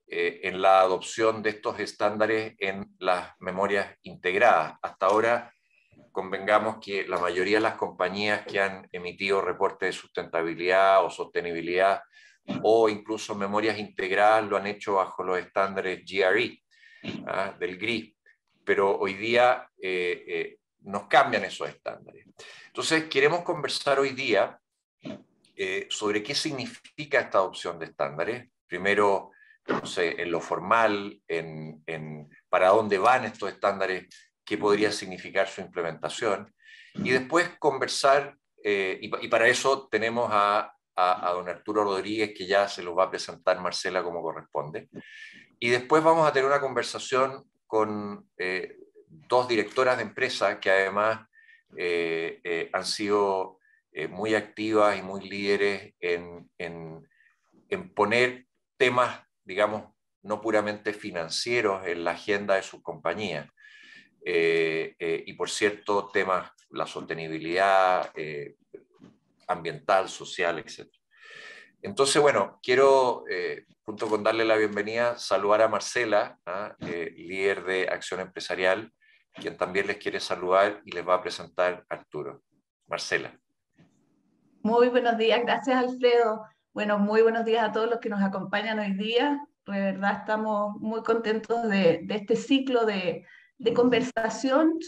en la adopción de estos estándares en las memorias integradas. Hasta ahora, convengamos que la mayoría de las compañías que han emitido reportes de sustentabilidad o sostenibilidad o incluso memorias integradas lo han hecho bajo los estándares GRE, del GRI, pero hoy día nos cambian esos estándares. Entonces, queremos conversar hoy día sobre qué significa esta adopción de estándares. Primero, no sé, en lo formal, para dónde van estos estándares, qué podría significar su implementación. Y después conversar, y para eso tenemos a don Arturo Rodríguez, que ya se los va a presentar Marcela como corresponde. Y después vamos a tener una conversación con dos directoras de empresa que además han sido muy activas y muy líderes en poner temas, digamos, no puramente financieros en la agenda de sus compañías. Y por cierto, temas, la sostenibilidad ambiental, social, etc. Entonces, bueno, quiero, junto con darle la bienvenida, saludar a Marcela, líder de Acción Empresarial, quien también les quiere saludar y les va a presentar a Arturo. Marcela. Muy buenos días, gracias Alfredo. Bueno, muy buenos días a todos los que nos acompañan hoy día. De verdad estamos muy contentos de este ciclo de conversación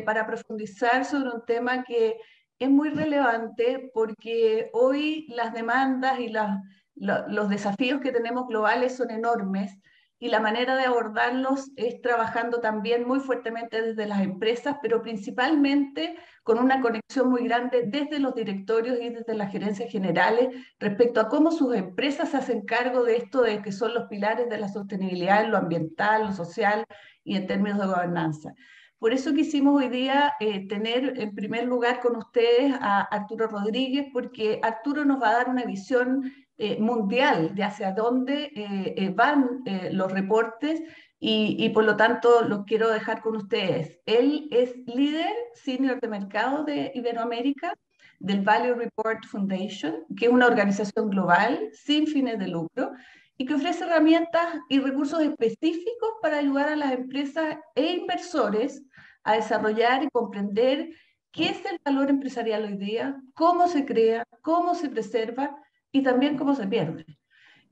para profundizar sobre un tema que es muy relevante porque hoy las demandas y los desafíos que tenemos globales son enormes y la manera de abordarlos es trabajando también muy fuertemente desde las empresas, pero principalmente con una conexión muy grande desde los directorios y desde las gerencias generales respecto a cómo sus empresas se hacen cargo de esto, de que son los pilares de la sostenibilidad en lo ambiental, lo social y en términos de gobernanza. Por eso quisimos hoy día tener en primer lugar con ustedes a Arturo Rodríguez, porque Arturo nos va a dar una visión mundial de hacia dónde van los reportes y por lo tanto los quiero dejar con ustedes. Él es líder senior de mercado de Iberoamérica del Value Report Foundation, que es una organización global sin fines de lucro y que ofrece herramientas y recursos específicos para ayudar a las empresas e inversores a desarrollar y comprender qué es el valor empresarial hoy día, cómo se crea, cómo se preserva y también cómo se pierde.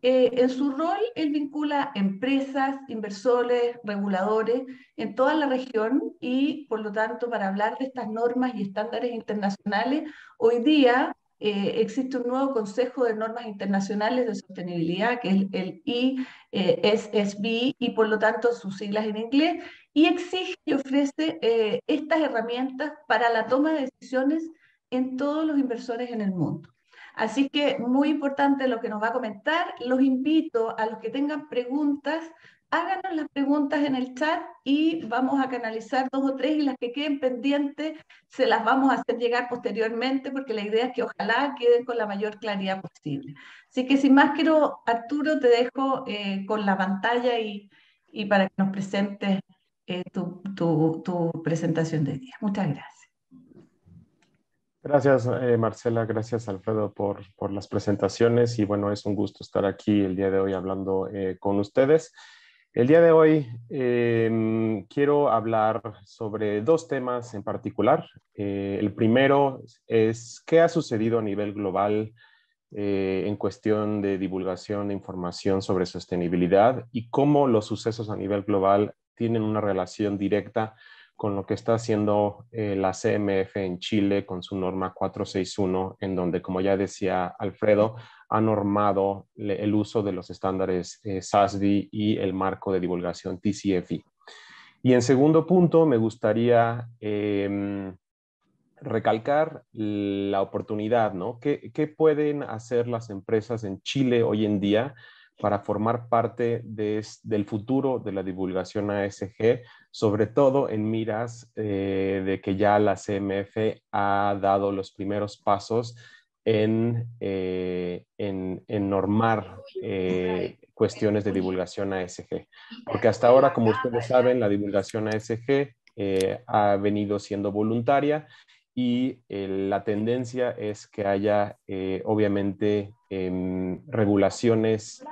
En su rol, él vincula empresas, inversores, reguladores en toda la región y, por lo tanto, para hablar de estas normas y estándares internacionales, hoy día existe un nuevo Consejo de Normas Internacionales de Sostenibilidad, que es el ISSB, y por lo tanto sus siglas en inglés, y exige y ofrece estas herramientas para la toma de decisiones en todos los inversores en el mundo. Así que muy importante lo que nos va a comentar. Los invito a los que tengan preguntas, háganos las preguntas en el chat y vamos a canalizar dos o tres y las que queden pendientes se las vamos a hacer llegar posteriormente porque la idea es que ojalá queden con la mayor claridad posible. Así que sin más quiero, Arturo, te dejo con la pantalla y para que nos presentes tu presentación de hoy día. Muchas gracias. Gracias, Marcela. Gracias, Alfredo, por las presentaciones. Y bueno, es un gusto estar aquí el día de hoy hablando con ustedes. El día de hoy quiero hablar sobre dos temas en particular. El primero es qué ha sucedido a nivel global en cuestión de divulgación de información sobre sostenibilidad y cómo los sucesos a nivel global tienen una relación directa con lo que está haciendo la CMF en Chile con su norma 461, en donde, como ya decía Alfredo, ha normado el uso de los estándares SASB y el marco de divulgación TCFD. Y en segundo punto, me gustaría recalcar la oportunidad, ¿no? ¿Qué pueden hacer las empresas en Chile hoy en día para formar parte del futuro de la divulgación ASG, sobre todo en miras de que ya la CMF ha dado los primeros pasos en normar cuestiones de divulgación ASG? Porque hasta ahora, como ustedes saben, la divulgación ASG ha venido siendo voluntaria y la tendencia es que haya, obviamente, regulaciones,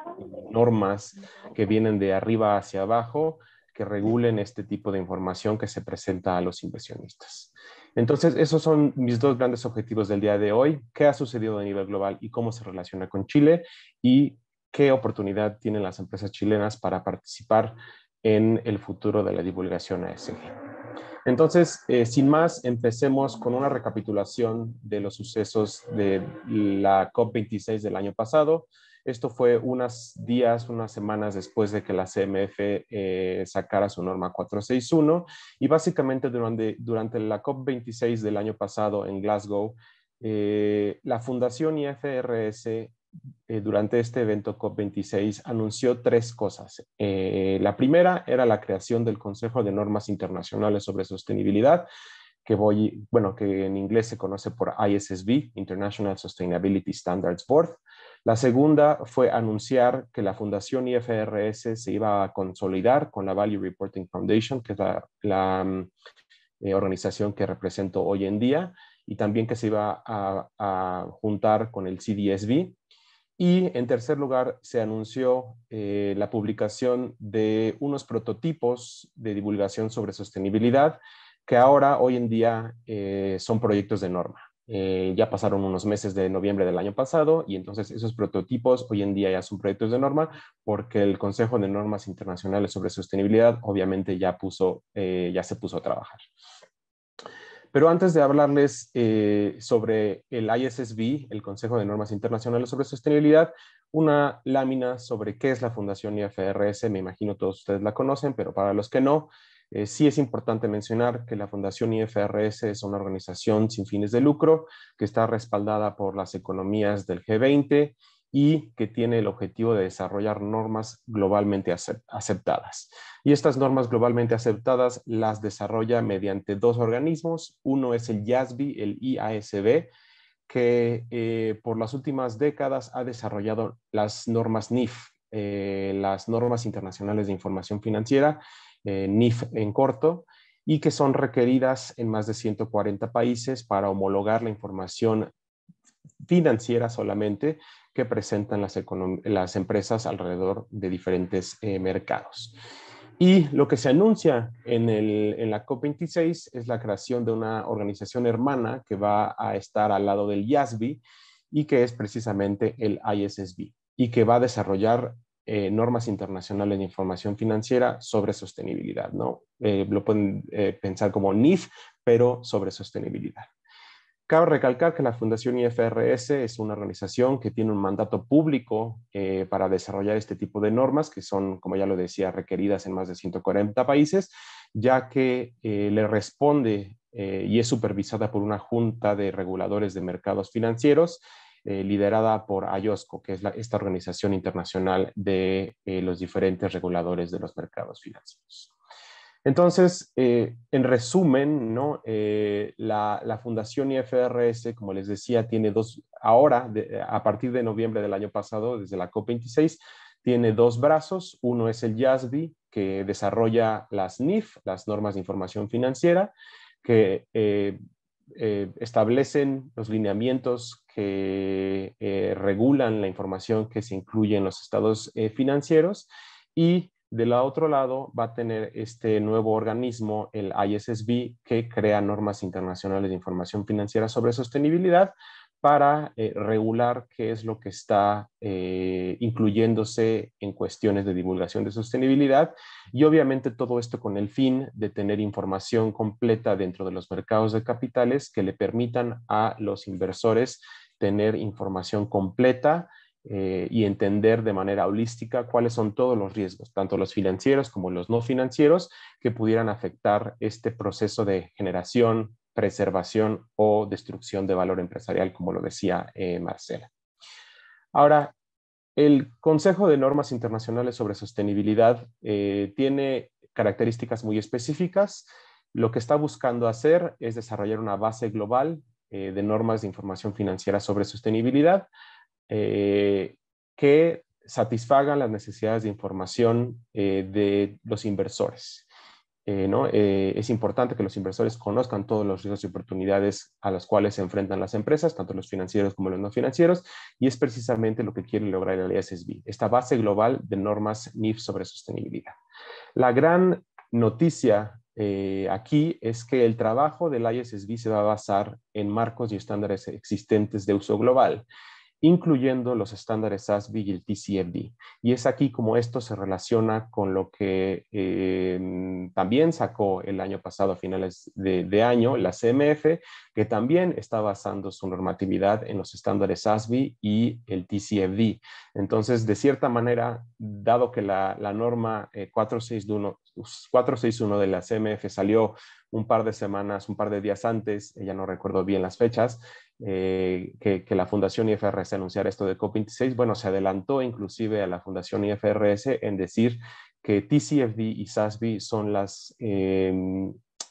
normas que vienen de arriba hacia abajo, que regulen este tipo de información que se presenta a los inversionistas. Entonces, esos son mis dos grandes objetivos del día de hoy. ¿Qué ha sucedido a nivel global y cómo se relaciona con Chile? Y qué oportunidad tienen las empresas chilenas para participar en el futuro de la divulgación ESG. Entonces, sin más, empecemos con una recapitulación de los sucesos de la COP26 del año pasado. Esto fue unas semanas después de que la CMF sacara su norma 461 y básicamente durante la COP26 del año pasado en Glasgow, la Fundación IFRS durante este evento COP26 anunció tres cosas. La primera era la creación del Consejo de Normas Internacionales sobre Sostenibilidad, que en inglés se conoce por ISSB, International Sustainability Standards Board. La segunda fue anunciar que la Fundación IFRS se iba a consolidar con la Value Reporting Foundation, que es la organización que represento hoy en día, y también que se iba a juntar con el CDSB. Y en tercer lugar, se anunció la publicación de unos prototipos de divulgación sobre sostenibilidad que ahora, hoy en día, son proyectos de norma. Ya pasaron unos meses de noviembre del año pasado y entonces esos prototipos hoy en día ya son proyectos de norma porque el Consejo de Normas Internacionales sobre Sostenibilidad obviamente ya se puso a trabajar. Pero antes de hablarles sobre el ISSB, el Consejo de Normas Internacionales sobre Sostenibilidad, una lámina sobre qué es la Fundación IFRS, me imagino todos ustedes la conocen, pero para los que no, sí es importante mencionar que la Fundación IFRS es una organización sin fines de lucro que está respaldada por las economías del G20 y que tiene el objetivo de desarrollar normas globalmente aceptadas. Y estas normas globalmente aceptadas las desarrolla mediante dos organismos. Uno es el IASB, el IASB, que por las últimas décadas ha desarrollado las normas NIF, las normas internacionales de información financiera, NIF en corto, y que son requeridas en más de 140 países para homologar la información financiera solamente que presentan las empresas alrededor de diferentes mercados. Y lo que se anuncia en la COP26 es la creación de una organización hermana que va a estar al lado del IASB y que es precisamente el ISSB y que va a desarrollar normas internacionales de información financiera sobre sostenibilidad, ¿no? Lo pueden pensar como NIF, pero sobre sostenibilidad. Cabe recalcar que la Fundación IFRS es una organización que tiene un mandato público para desarrollar este tipo de normas, que son, como ya lo decía, requeridas en más de 140 países, ya que le responde y es supervisada por una junta de reguladores de mercados financieros, liderada por IOSCO, que es esta organización internacional de los diferentes reguladores de los mercados financieros. Entonces, en resumen, ¿no? La Fundación IFRS, como les decía, tiene a partir de noviembre del año pasado, desde la COP26, tiene dos brazos. Uno es el IASB, que desarrolla las NIF, las normas de información financiera, que establecen los lineamientos que regulan la información que se incluye en los estados financieros, y del otro lado va a tener este nuevo organismo, el ISSB, que crea normas internacionales de información financiera sobre sostenibilidad para regular qué es lo que está incluyéndose en cuestiones de divulgación de sostenibilidad, y obviamente todo esto con el fin de tener información completa dentro de los mercados de capitales que le permitan a los inversores tener información completa y entender de manera holística cuáles son todos los riesgos, tanto los financieros como los no financieros, que pudieran afectar este proceso de generación, preservación o destrucción de valor empresarial, como lo decía Marcela. Ahora, el Consejo de Normas Internacionales sobre Sostenibilidad tiene características muy específicas. Lo que está buscando hacer es desarrollar una base global de normas de información financiera sobre sostenibilidad, que satisfagan las necesidades de información de los inversores. Es importante que los inversores conozcan todos los riesgos y oportunidades a los cuales se enfrentan las empresas, tanto los financieros como los no financieros, y es precisamente lo que quiere lograr el ISSB, esta base global de normas NIF sobre sostenibilidad. La gran noticia aquí es que el trabajo del ISSB se va a basar en marcos y estándares existentes de uso global, incluyendo los estándares SASB y el TCFD. Y es aquí como esto se relaciona con lo que también sacó el año pasado, a finales de año, la CMF, que también está basando su normatividad en los estándares SASB y el TCFD. Entonces, de cierta manera, dado que la norma 461 de la CMF salió un par de semanas, un par de días antes, ya no recuerdo bien las fechas, que la Fundación IFRS anunciara esto de COP26, bueno, se adelantó inclusive a la Fundación IFRS en decir que TCFD y SASB son las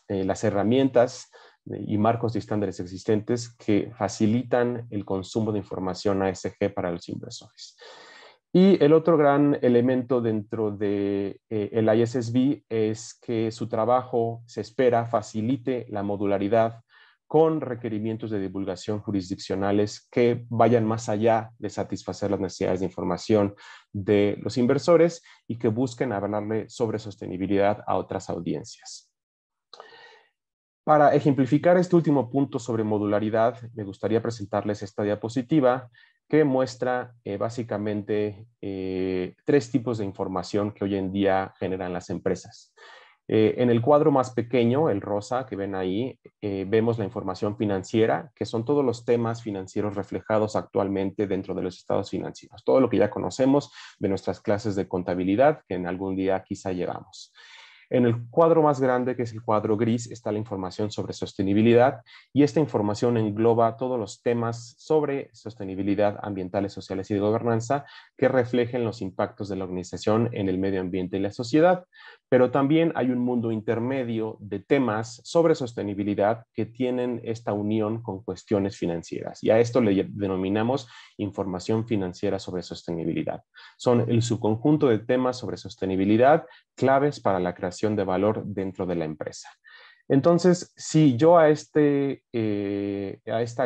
herramientas y marcos de estándares existentes que facilitan el consumo de información ASG para los inversores. Y el otro gran elemento dentro de el ISSB es que su trabajo se espera facilite la modularidad con requerimientos de divulgación jurisdiccionales que vayan más allá de satisfacer las necesidades de información de los inversores y que busquen hablarle sobre sostenibilidad a otras audiencias. Para ejemplificar este último punto sobre modularidad, me gustaría presentarles esta diapositiva que muestra básicamente 3 tipos de información que hoy en día generan las empresas. En el cuadro más pequeño, el rosa que ven ahí, vemos la información financiera, que son todos los temas financieros reflejados actualmente dentro de los estados financieros. Todo lo que ya conocemos de nuestras clases de contabilidad que en algún día quizá llevamos. En el cuadro más grande, que es el cuadro gris, está la información sobre sostenibilidad y esta información engloba todos los temas sobre sostenibilidad ambientales, sociales y de gobernanza que reflejen los impactos de la organización en el medio ambiente y la sociedad. Pero también hay un mundo intermedio de temas sobre sostenibilidad que tienen esta unión con cuestiones financieras y a esto le denominamos información financiera sobre sostenibilidad. Son el subconjunto de temas sobre sostenibilidad claves para la creación de valor dentro de la empresa. Entonces, si yo a esta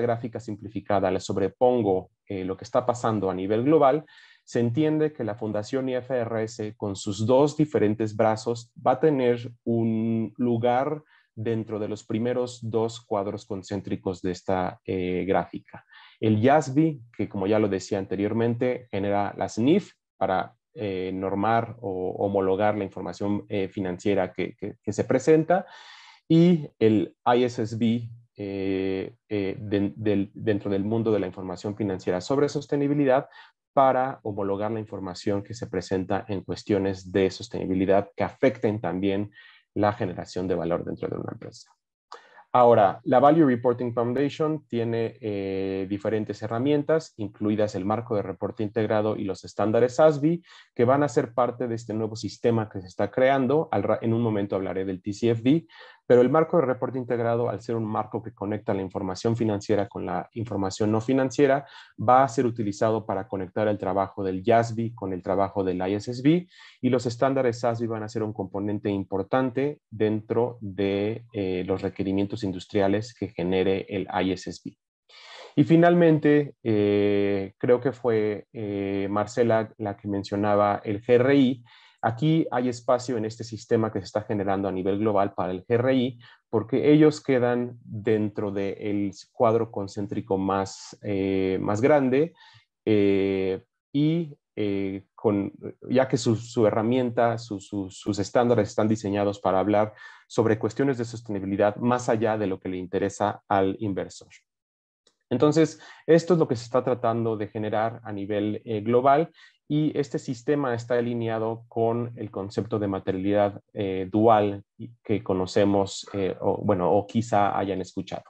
gráfica simplificada le sobrepongo lo que está pasando a nivel global, se entiende que la Fundación IFRS, con sus 2 diferentes brazos, va a tener un lugar dentro de los primeros 2 cuadros concéntricos de esta gráfica. El IASB, que como ya lo decía anteriormente, genera las NIF para normar o homologar la información financiera que se presenta, y el ISSB dentro del mundo de la información financiera sobre sostenibilidad para homologar la información que se presenta en cuestiones de sostenibilidad que afecten también la generación de valor dentro de una empresa. Ahora, la Value Reporting Foundation tiene diferentes herramientas, incluidas el marco de reporte integrado y los estándares SASB, que van a ser parte de este nuevo sistema que se está creando. En un momento hablaré del TCFD, pero el marco de reporte integrado, al ser un marco que conecta la información financiera con la información no financiera, va a ser utilizado para conectar el trabajo del IASB con el trabajo del ISSB, y los estándares SASB van a ser un componente importante dentro de los requerimientos industriales que genere el ISSB. Y finalmente, creo que fue Marcela la que mencionaba el GRI. Aquí hay espacio en este sistema que se está generando a nivel global para el GRI, porque ellos quedan dentro del cuadro concéntrico más grande ya que su herramienta, sus estándares están diseñados para hablar sobre cuestiones de sostenibilidad más allá de lo que le interesa al inversor. Entonces, esto es lo que se está tratando de generar a nivel global, y este sistema está alineado con el concepto de materialidad dual que conocemos o quizá hayan escuchado.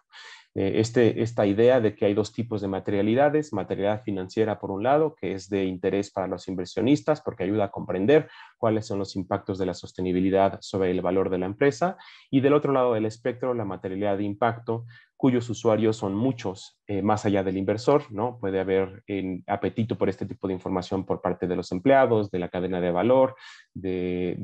Esta idea de que hay 2 tipos de materialidades: materialidad financiera por un lado, que es de interés para los inversionistas porque ayuda a comprender cuáles son los impactos de la sostenibilidad sobre el valor de la empresa, y del otro lado del espectro, la materialidad de impacto, cuyos usuarios son muchos, más allá del inversor, ¿no? Puede haber apetito por este tipo de información por parte de los empleados, de la cadena de valor, de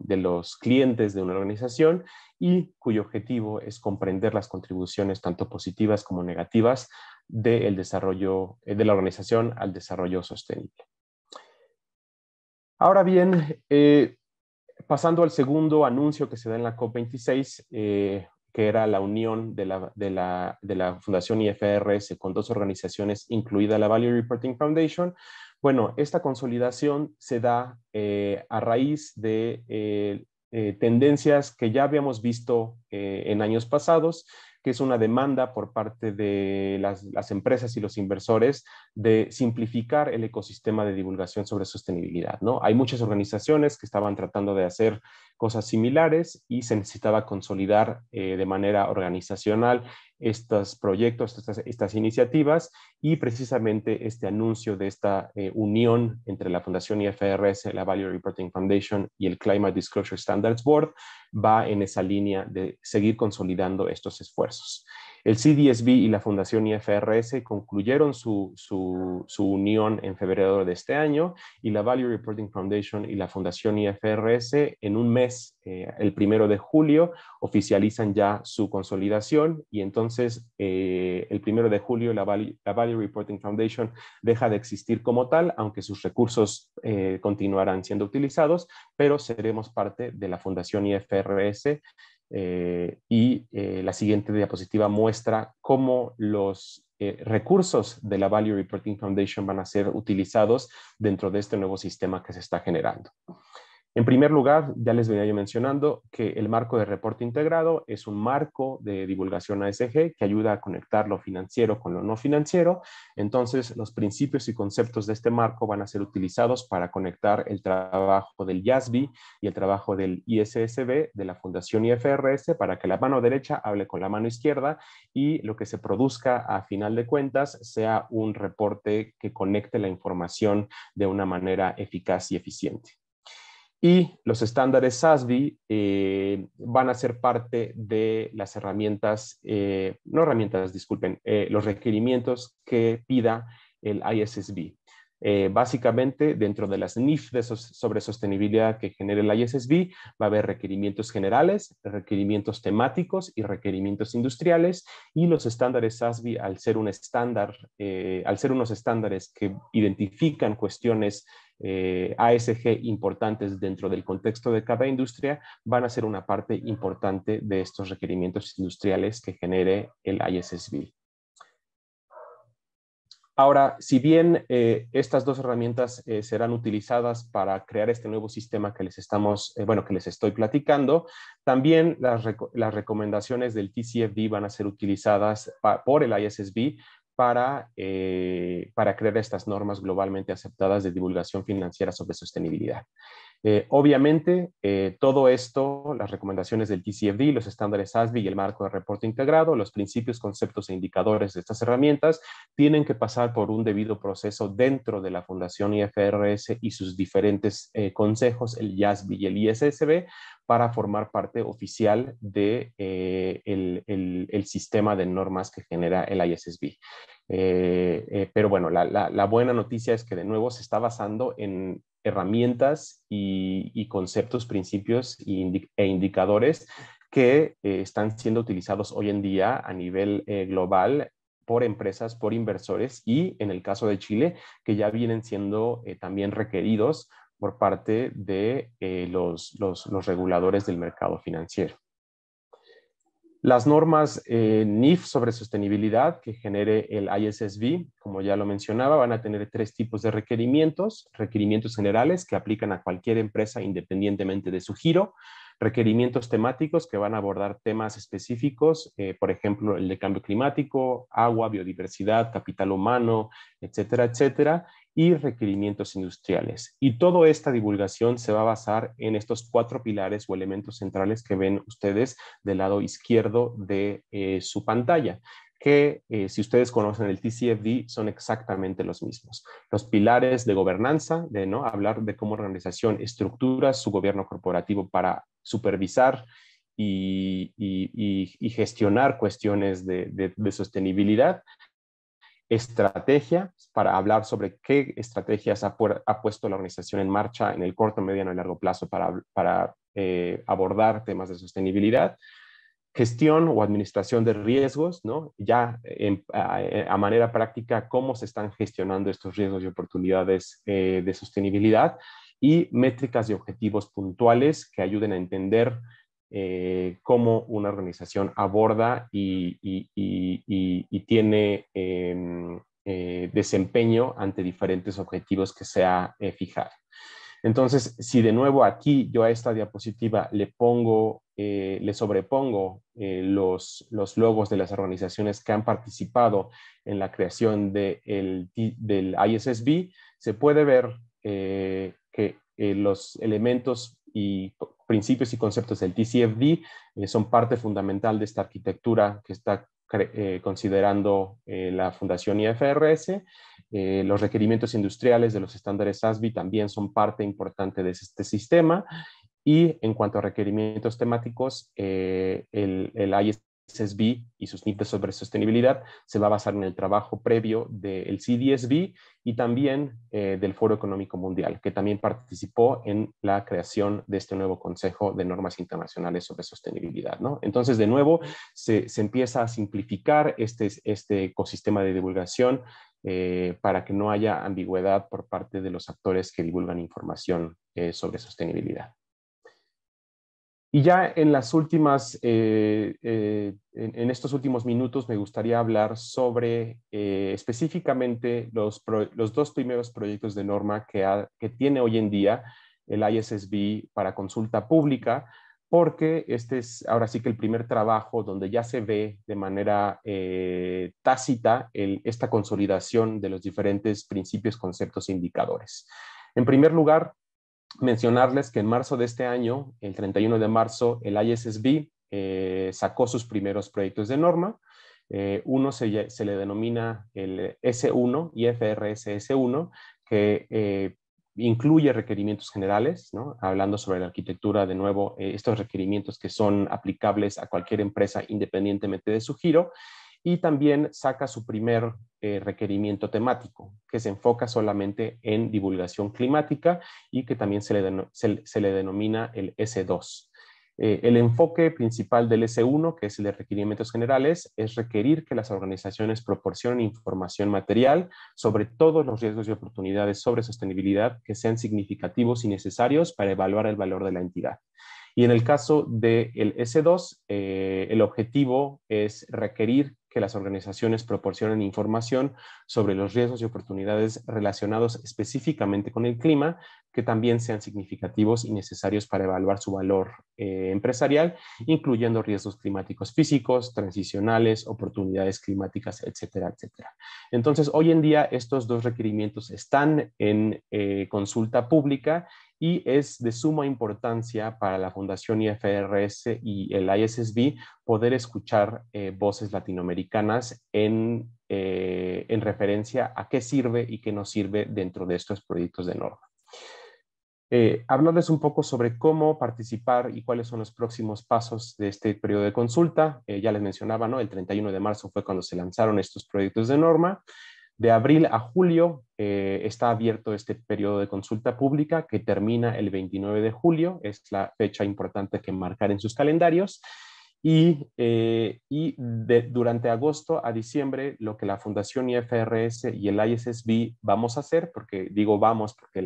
los clientes de una organización, y cuyo objetivo es comprender las contribuciones tanto positivas como negativas del desarrollo de la organización al desarrollo sostenible. Ahora bien, pasando al segundo anuncio que se da en la COP26, que era la unión de la Fundación IFRS con dos organizaciones, incluida la Value Reporting Foundation. Bueno, esta consolidación se da a raíz de tendencias que ya habíamos visto en años pasados, que es una demanda por parte de las empresas y los inversores de simplificar el ecosistema de divulgación sobre sostenibilidad, ¿no? Hay muchas organizaciones que estaban tratando de hacer cosas similares y se necesitaba consolidar de manera organizacional estos proyectos, estas iniciativas, y precisamente este anuncio de esta unión entre la Fundación IFRS, la Value Reporting Foundation y el Climate Disclosure Standards Board va en esa línea de seguir consolidando estos esfuerzos. El CDSB y la Fundación IFRS concluyeron su unión en febrero de este año, y la Value Reporting Foundation y la Fundación IFRS en un mes, el 1 de julio, oficializan ya su consolidación, y entonces el 1 de julio la Value Reporting Foundation deja de existir como tal, aunque sus recursos continuarán siendo utilizados, pero seremos parte de la Fundación IFRS. La siguiente diapositiva muestra cómo los recursos de la Value Reporting Foundation van a ser utilizados dentro de este nuevo sistema que se está generando. En primer lugar, ya les venía yo mencionando que el marco de reporte integrado es un marco de divulgación ASG que ayuda a conectar lo financiero con lo no financiero. Entonces, los principios y conceptos de este marco van a ser utilizados para conectar el trabajo del IASB y el trabajo del ISSB de la Fundación IFRS, para que la mano derecha hable con la mano izquierda y lo que se produzca a final de cuentas sea un reporte que conecte la información de una manera eficaz y eficiente. Y los estándares SASB van a ser parte de las herramientas, los requerimientos que pida el ISSB. Básicamente, dentro de las NIF sobre sostenibilidad que genere el ISSB, va a haber requerimientos generales, requerimientos temáticos y requerimientos industriales, y los estándares SASB, al ser unos estándares que identifican cuestiones ASG importantes dentro del contexto de cada industria, van a ser una parte importante de estos requerimientos industriales que genere el ISSB. Ahora, si bien estas dos herramientas serán utilizadas para crear este nuevo sistema que les estoy platicando, también las recomendaciones del TCFD van a ser utilizadas por el ISSB para crear estas normas globalmente aceptadas de divulgación financiera sobre sostenibilidad. Obviamente, todo esto, las recomendaciones del TCFD, los estándares SASB y el marco de reporte integrado, los principios, conceptos e indicadores de estas herramientas tienen que pasar por un debido proceso dentro de la Fundación IFRS y sus diferentes consejos, el IASB y el ISSB, para formar parte oficial de el sistema de normas que genera el ISSB. Pero bueno, la buena noticia es que de nuevo se está basando en herramientas y conceptos, principios e indicadores que están siendo utilizados hoy en día a nivel global por empresas, por inversores, y en el caso de Chile, que ya vienen siendo también requeridos por parte de los reguladores del mercado financiero. Las normas NIF sobre sostenibilidad que genere el ISSB, como ya lo mencionaba, van a tener 3 tipos de requerimientos: requerimientos generales que aplican a cualquier empresa independientemente de su giro, requerimientos temáticos que van a abordar temas específicos, por ejemplo, el de cambio climático, agua, biodiversidad, capital humano, etcétera, etcétera, y requerimientos industriales. Y toda esta divulgación se va a basar en estos 4 pilares o elementos centrales que ven ustedes del lado izquierdo de su pantalla, que si ustedes conocen el TCFD son exactamente los mismos. Los pilares de gobernanza, hablar de cómo una organización estructura su gobierno corporativo para supervisar y gestionar cuestiones de sostenibilidad. Estrategia, para hablar sobre qué estrategias ha puesto la organización en marcha en el corto, mediano y largo plazo para abordar temas de sostenibilidad. Gestión o administración de riesgos, ¿no? Ya a manera práctica, cómo se están gestionando estos riesgos y oportunidades de sostenibilidad, y métricas y objetivos puntuales que ayuden a entender cómo una organización aborda y tiene desempeño ante diferentes objetivos que se ha fijado. Entonces, si de nuevo aquí yo a esta diapositiva le sobrepongo los logos de las organizaciones que han participado en la creación del ISSB, se puede ver que los elementos y principios y conceptos del TCFD son parte fundamental de esta arquitectura que está considerando la Fundación IFRS. Los requerimientos industriales de los estándares SASB también son parte importante de este sistema. Y en cuanto a requerimientos temáticos, el ISSB y sus niveles sobre sostenibilidad se va a basar en el trabajo previo del CDSB y también del Foro Económico Mundial, que también participó en la creación de este nuevo Consejo de Normas Internacionales sobre Sostenibilidad, ¿no? Entonces, de nuevo, se empieza a simplificar este ecosistema de divulgación para que no haya ambigüedad por parte de los actores que divulgan información sobre sostenibilidad. Y ya en las últimas, en estos últimos minutos me gustaría hablar sobre específicamente los dos primeros proyectos de norma que tiene hoy en día el ISSB para consulta pública, porque este es ahora sí que el primer trabajo donde ya se ve de manera tácita esta consolidación de los diferentes principios, conceptos e indicadores. En primer lugar, mencionarles que en marzo de este año, el 31 de marzo, el ISSB sacó sus primeros proyectos de norma. Uno se le denomina el S1, IFRS S1, que incluye requerimientos generales, ¿no? Hablando sobre la arquitectura, de nuevo, estos requerimientos que son aplicables a cualquier empresa independientemente de su giro. Y también saca su primer requerimiento temático, que se enfoca solamente en divulgación climática y que también se le denomina el S2. El enfoque principal del S1, que es el de requerimientos generales, es requerir que las organizaciones proporcionen información material sobre todos los riesgos y oportunidades sobre sostenibilidad que sean significativos y necesarios para evaluar el valor de la entidad. Y en el caso del S2, el objetivo es requerir que las organizaciones proporcionen información sobre los riesgos y oportunidades relacionados específicamente con el clima, que también sean significativos y necesarios para evaluar su valor empresarial, incluyendo riesgos climáticos físicos, transicionales, oportunidades climáticas, etcétera, etcétera. Entonces, hoy en día estos dos requerimientos están en consulta pública y es de suma importancia para la Fundación IFRS y el ISSB poder escuchar voces latinoamericanas en referencia a qué sirve y qué no sirve dentro de estos proyectos de norma. Hablarles un poco sobre cómo participar y cuáles son los próximos pasos de este periodo de consulta. Ya les mencionaba, ¿no? El 31 de marzo fue cuando se lanzaron estos proyectos de norma. De abril a julio está abierto este periodo de consulta pública que termina el 29 de julio, es la fecha importante que marcar en sus calendarios. Y durante agosto a diciembre, lo que la Fundación IFRS y el ISSB vamos a hacer, porque digo vamos porque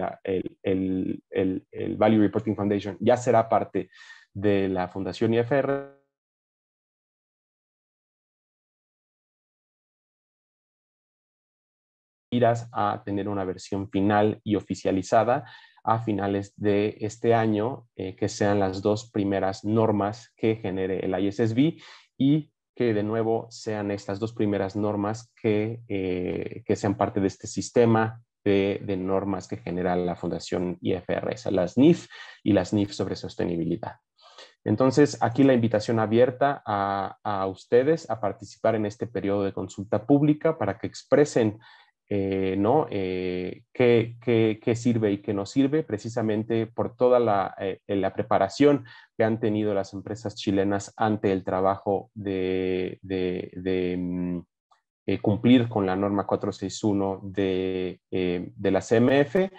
el Value Reporting Foundation ya será parte de la Fundación IFRS, a tener una versión final y oficializada a finales de este año, que sean las dos primeras normas que genere el ISSB y que de nuevo sean estas dos primeras normas que sean parte de este sistema de normas que genera la Fundación IFRS, las NIF y las NIF sobre sostenibilidad. Entonces, aquí la invitación abierta a ustedes a participar en este periodo de consulta pública para que expresen ¿no? Qué sirve y qué no sirve, precisamente por toda la preparación que han tenido las empresas chilenas ante el trabajo de cumplir con la norma 461 de la CMF.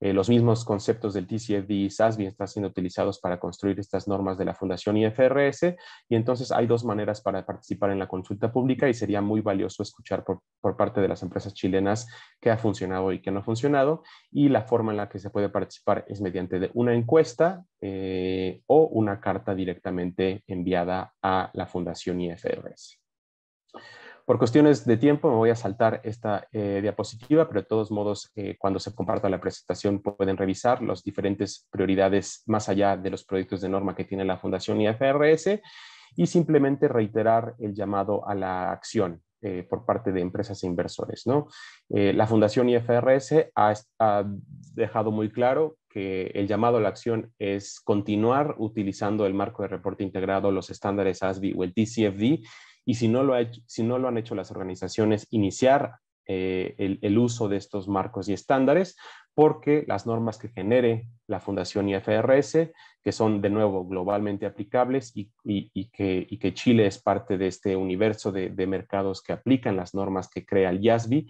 Los mismos conceptos del TCFD y SASB están siendo utilizados para construir estas normas de la Fundación IFRS, y entonces hay dos maneras para participar en la consulta pública, y sería muy valioso escuchar por parte de las empresas chilenas qué ha funcionado y qué no ha funcionado, y la forma en la que se puede participar es mediante una encuesta o una carta directamente enviada a la Fundación IFRS. Por cuestiones de tiempo me voy a saltar esta diapositiva, pero de todos modos, cuando se comparta la presentación pueden revisar las diferentes prioridades más allá de los proyectos de norma que tiene la Fundación IFRS, y simplemente reiterar el llamado a la acción por parte de empresas e inversores, ¿no? La Fundación IFRS ha dejado muy claro que el llamado a la acción es continuar utilizando el marco de reporte integrado, los estándares ASBI o el TCFD, y si no lo han hecho las organizaciones, iniciar el uso de estos marcos y estándares, porque las normas que genere la Fundación IFRS, que son de nuevo globalmente aplicables y que Chile es parte de este universo de mercados que aplican las normas que crea el IASBI,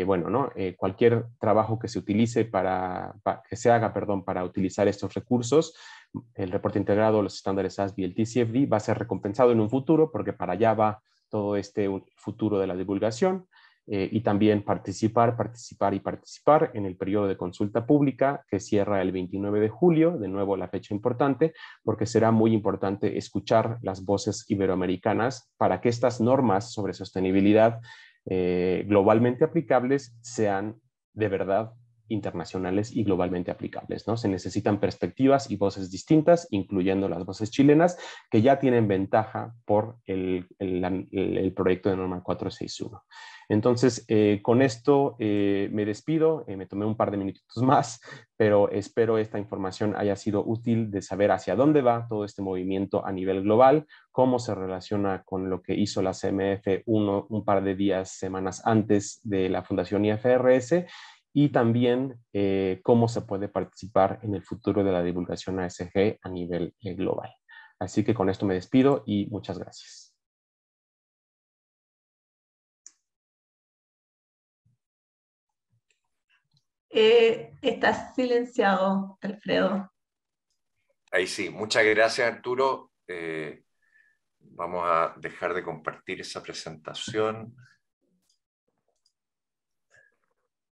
bueno, ¿no? Cualquier trabajo que se utilice que se haga, perdón, para utilizar estos recursos, el reporte integrado, los estándares ASBI y el TCFD, va a ser recompensado en un futuro, porque para allá va todo este futuro de la divulgación, y también participar en el periodo de consulta pública que cierra el 29 de julio, de nuevo la fecha importante, porque será muy importante escuchar las voces iberoamericanas para que estas normas sobre sostenibilidad globalmente aplicables sean de verdad internacionales y globalmente aplicables, ¿no? Se necesitan perspectivas y voces distintas, incluyendo las voces chilenas, que ya tienen ventaja por el proyecto de norma 461. Entonces, con esto me despido, me tomé un par de minutitos más, pero espero esta información haya sido útil de saber hacia dónde va todo este movimiento a nivel global, cómo se relaciona con lo que hizo la CMF un par de días, semanas antes de la Fundación IFRS, y también cómo se puede participar en el futuro de la divulgación ASG a nivel global. Así que con esto me despido y muchas gracias. Estás silenciado, Alfredo. Ahí sí, muchas gracias, Arturo. Vamos a dejar de compartir esa presentación.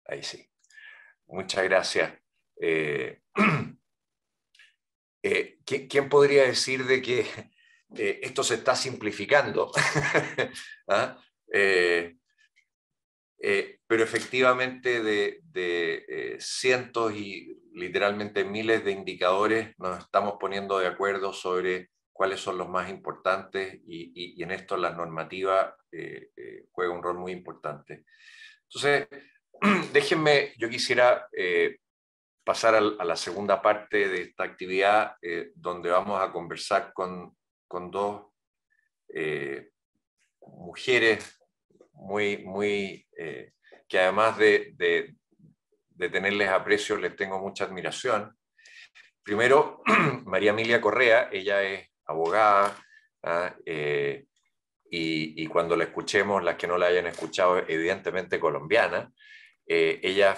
Ahí sí. Muchas gracias. ¿Quién podría decir de que esto se está simplificando? ¿Ah? Pero efectivamente de cientos y literalmente miles de indicadores nos estamos poniendo de acuerdo sobre cuáles son los más importantes, y en esto la normativa juega un rol muy importante. Entonces, déjenme, yo quisiera pasar a la segunda parte de esta actividad, donde vamos a conversar con dos mujeres que además de tenerles aprecio, les tengo mucha admiración. Primero, María Emilia Correa, ella es abogada, y cuando la escuchemos, las que no la hayan escuchado, evidentemente colombiana. Ella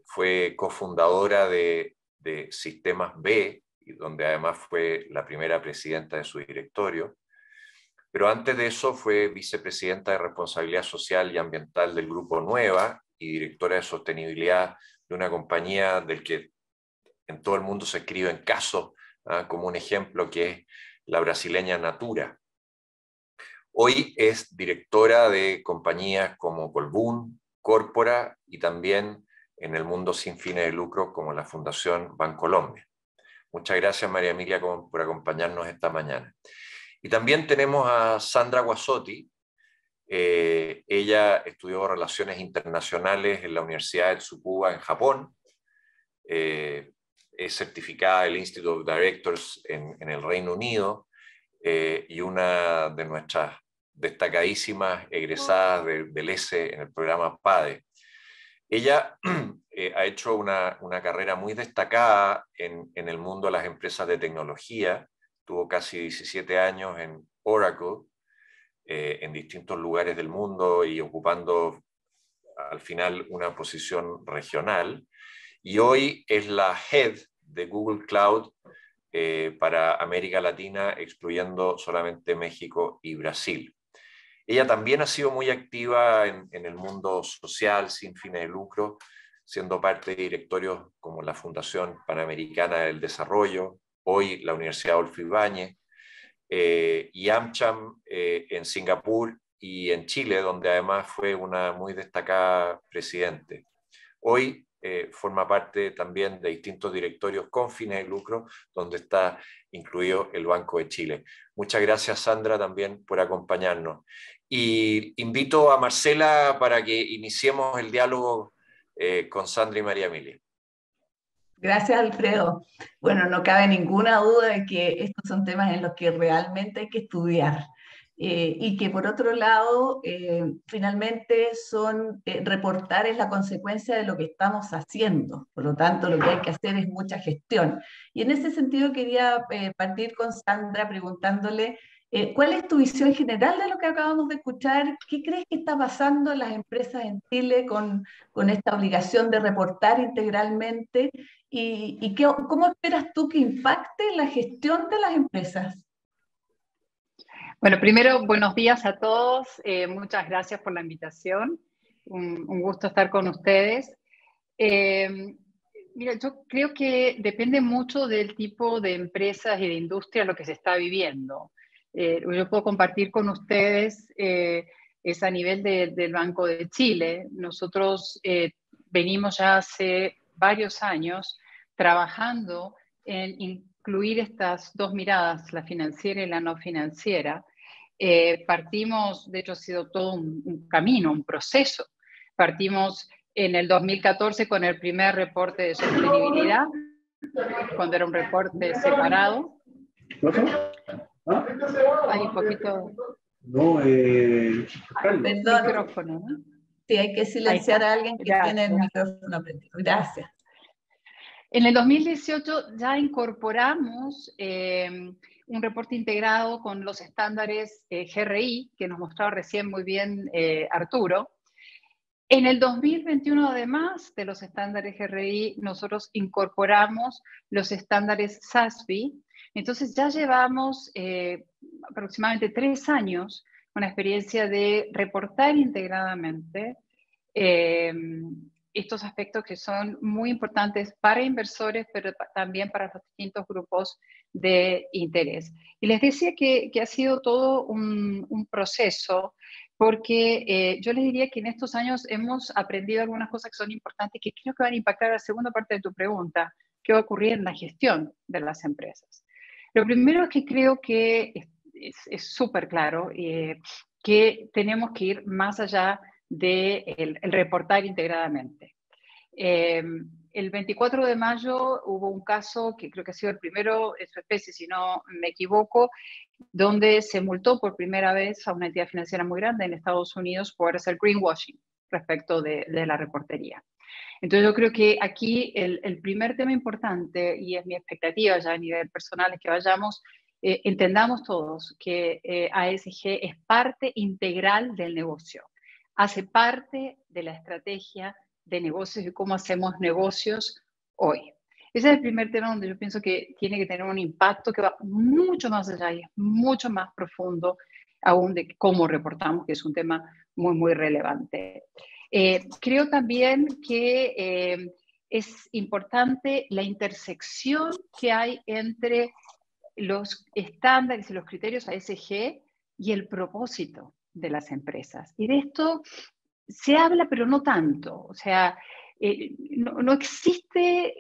fue cofundadora de Sistemas B, donde además fue la primera presidenta de su directorio. Pero antes de eso fue vicepresidenta de Responsabilidad Social y Ambiental del Grupo Nueva y directora de Sostenibilidad de una compañía del que en todo el mundo se escribe en caso, como un ejemplo, que es la brasileña Natura. Hoy es directora de compañías como Colbún, Córpora, y también en el mundo sin fines de lucro como la Fundación Bancolombia. Muchas gracias, María Emilia, por acompañarnos esta mañana. Y también tenemos a Sandra Guasotti. Ella estudió Relaciones Internacionales en la Universidad de Tsukuba en Japón. Es certificada del Institute of Directors en el Reino Unido, y una de nuestras destacadísimas egresadas del ESE en el programa PADE. Ella ha hecho una carrera muy destacada en el mundo de las empresas de tecnología. Tuvo casi 17 años en Oracle, en distintos lugares del mundo y ocupando al final una posición regional. Y hoy es la head de Google Cloud para América Latina, excluyendo solamente México y Brasil. Ella también ha sido muy activa en el mundo social sin fines de lucro, siendo parte de directorios como la Fundación Panamericana del Desarrollo, hoy la Universidad Adolfo Ibáñez, y AmCham en Singapur y en Chile, donde además fue una muy destacada presidente. Hoy forma parte también de distintos directorios con fines de lucro, donde está incluido el Banco de Chile. Muchas gracias, Sandra, también por acompañarnos. Y invito a Marcela para que iniciemos el diálogo con Sandra y María Emilia. Gracias, Alfredo. Bueno, no cabe ninguna duda de que estos son temas en los que realmente hay que estudiar. Y que por otro lado, finalmente reportar es la consecuencia de lo que estamos haciendo. Por lo tanto, lo que hay que hacer es mucha gestión. Y en ese sentido quería partir con Sandra preguntándole ¿cuál es tu visión general de lo que acabamos de escuchar? ¿Qué crees que está pasando en las empresas en Chile con esta obligación de reportar integralmente? ¿Y cómo esperas tú que impacte la gestión de las empresas? Bueno, primero, buenos días a todos. Muchas gracias por la invitación. Un gusto estar con ustedes. Mira, yo creo que depende mucho del tipo de empresas y de industria lo que se está viviendo. Yo puedo compartir con ustedes es a nivel del Banco de Chile. Nosotros venimos ya hace varios años trabajando en incluir estas dos miradas, la financiera y la no financiera. Partimos, de hecho ha sido todo un camino, un proceso. Partimos en el 2014 con el primer reporte de sostenibilidad, cuando era un reporte separado. Hay un poquito... No, perdón. Micrófono, ¿no? Sí, hay que silenciar a alguien que tiene el micrófono prendido. Gracias. En el 2018 ya incorporamos un reporte integrado con los estándares GRI, que nos mostraba recién muy bien Arturo. En el 2021, además de los estándares GRI, nosotros incorporamos los estándares SASB. Entonces ya llevamos aproximadamente 3 años con la experiencia de reportar integradamente estos aspectos que son muy importantes para inversores, pero también para los distintos grupos de interés. Y les decía que ha sido todo un proceso, porque yo les diría que en estos años hemos aprendido algunas cosas que son importantes, que creo que van a impactar la segunda parte de tu pregunta, qué va a ocurrir en la gestión de las empresas. Lo primero es que creo que es súper claro que tenemos que ir más allá del reportar integradamente. El 24 de mayo hubo un caso que creo que ha sido el primero en su especie, si no me equivoco, donde se multó por primera vez a una entidad financiera muy grande en Estados Unidos por hacer greenwashing respecto de la reportería. Entonces yo creo que aquí el primer tema importante, y es mi expectativa ya a nivel personal, es que vayamos, entendamos todos que ASG es parte integral del negocio, hace parte de la estrategia de negocios y cómo hacemos negocios hoy. Ese es el primer tema donde yo pienso que tiene que tener un impacto que va mucho más allá y es mucho más profundo aún de cómo reportamos, que es un tema muy, muy relevante. Creo también que es importante la intersección que hay entre los estándares y los criterios ASG y el propósito de las empresas. Y de esto se habla, pero no tanto. O sea, no existe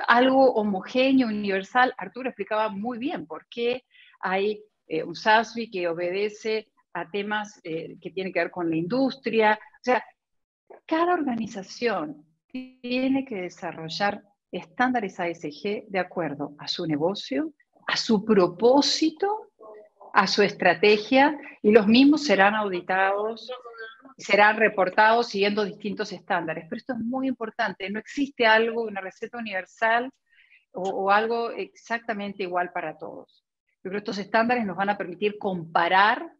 algo homogéneo, universal. Arturo explicaba muy bien por qué hay un SASB que obedece a temas que tienen que ver con la industria. O sea, cada organización tiene que desarrollar estándares ASG de acuerdo a su negocio, a su propósito a su estrategia y los mismos serán auditados, serán reportados siguiendo distintos estándares. Pero esto es muy importante, no existe algo, una receta universal o algo exactamente igual para todos. Yo creo que estos estándares nos van a permitir comparar